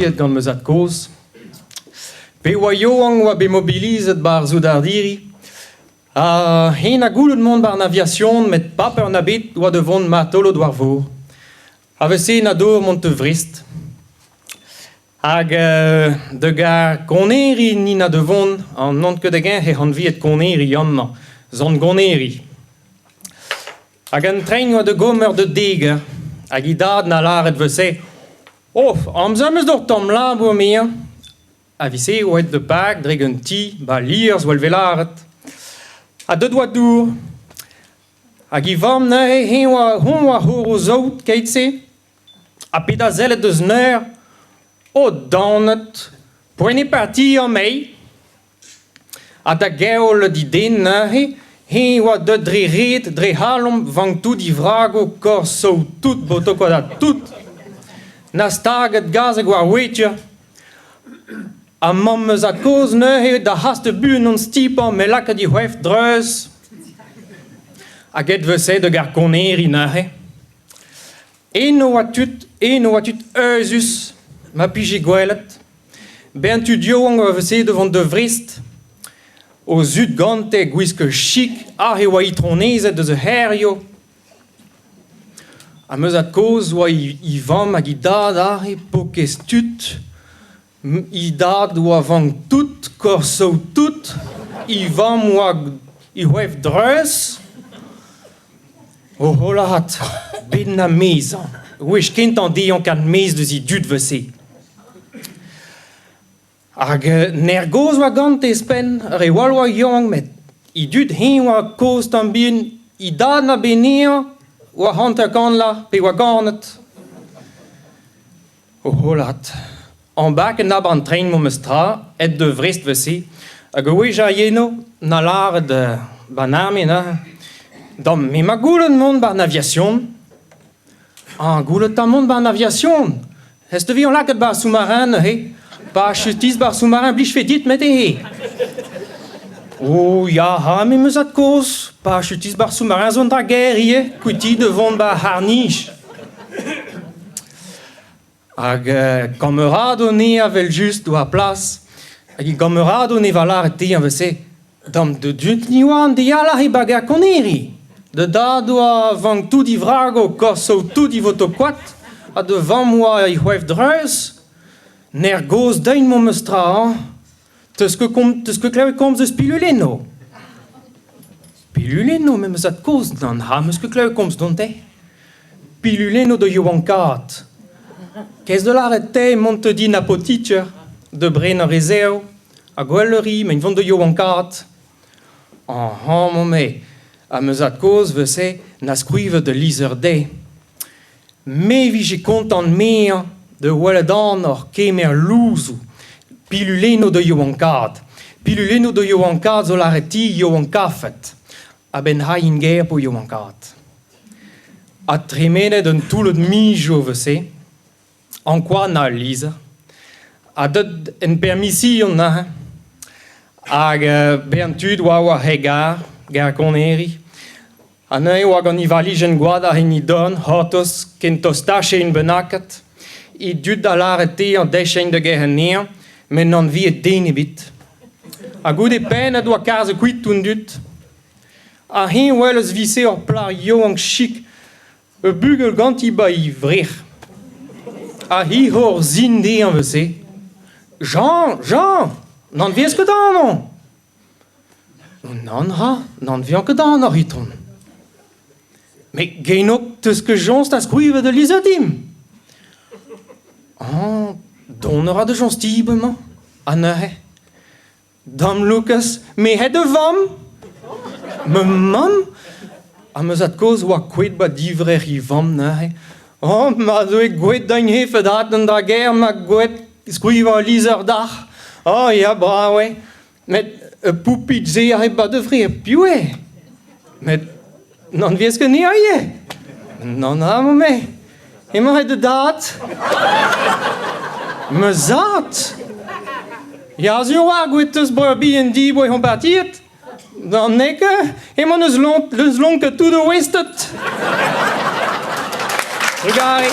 viet gant meus at koz. Pe oa yoang oa be mobilizet bar zoudardiri. Hen a goulout mont bar n'aviation, met paper na bet oa devant matolo doar vor. Avese na dour mont te vrist. Hag de gar koneri ni na devant, an nant ket again he an viet koneri yamma, zon goneri. Hag an trein oa de gomer de deger, hag I dad na laret vese, amzam eus d'or tom la boa mea. A vise oet de pag dreg un ti, ba liers oal velaret. A de doa dour. Hag I vam na he hon oa hor o zout keit se. A peda zellet deus neur. O danet. Poene parti an mei. A da geol di den na he oa de dre ret, dre halom, vang tout di vrago, kor so tout, boto kwa da tout. Na staget gaz ag war weitja. A mam meus a koz neuhe da hast de bun an stipan me laka di hwef dreus. A get vese de gar koneri neuhe. Eno a tut eusus, ma pije gwelet. Ben tu dioang a vese devant de vrist. O zut gante gwiske chic, a he oa itronezet de ze herio. A meus a koz oa I vam hag I dad a he pokez tut. I dad oa vang tout, korso tout, I vam oa I hwef dreus. O holat, ben na mezan. Wech kent an deon kan mez deus I dud vese. Hag ner goz oa gant espen, re wal oa yong met I dud hen oa koz tambien, I dad na benean, oa hant kan la, pe oa ganet. O holat. An bak en ab an trein mo meus tra, et de vrist vese, hag oe ja yeno, na laret baname na. Dam, me ma goulet mont bar n'aviation. Goulet ta mont bar n'aviation. Est de vi an laket bar sous-marin, he? Pa chutis bar sous-marin blij fet dit met he. Ya ha, me meus at koz. Pa chutis bar sous-marin zon dra ger, ie? Kouti devant bar harnish. Hag kamerado ne avel just oa plas. Hag I kamerado ne valar te an vese. Dam de dut ni oan de ala he baga koneri. De dad oa vang tout di vrago, korso tout di voto kwat. A de vam oa I hwef dreus. Ner goz dain mo meus tra. Teus ke klewe komz eus piluleno. Piluleno me meus at koz nan ha meus ke klewe komz don te. Piluleno de yo an kat. Kez de laret te mont te di na potitcher, de bre na rezeo, a gwelleri, men vont de yo an kat. Mo me, a meus at koz vese na skouive de lizer de. Me vi je kontant mea de welet an or kemer louzou, piluleno de yo an kat. Piluleno de yo an kat zo laret ti yo an kafet, a ben ha in ger po yo an kat. A tremenet un toulet mijo vese, an kwa na liza. A deuet en permission na. Hag bentud oa he gar koneri. A ne oa gant I valijen gwad a hen I don, hortos ken tostache in benaket. I dud da laret te an dechen de gehen neer, men nan vi et den ebit. A goude pen et oa karze kuit toun dut. A hen oel eus vise or plar yo an chik, e bugel gant I ba I vrech. A hi hor zinde an vese. Jean, nan vies ket an an? Nan vian ket an ar hiton. Me genok teus ke jons ta skouive de lizadim. Don ora de jons tibement. Anahe. Dam Lucas, me he de vam? Me mam? A meus at koz oa kwet ba divrer I vam nahe. Ma zo e gwet dain hefet aten da ger, ma gwet skouiva lizer dar. Ya, bra, we. Met poupit ze a ba de vre pioué. Met nan vies ket ne a ye. Nan a me. Ema he de dat. Me zat. Ya, zo a gwet eus brebis en di boi hon batiet. Dan neke, ema neus lonk tout de westet. Regardez.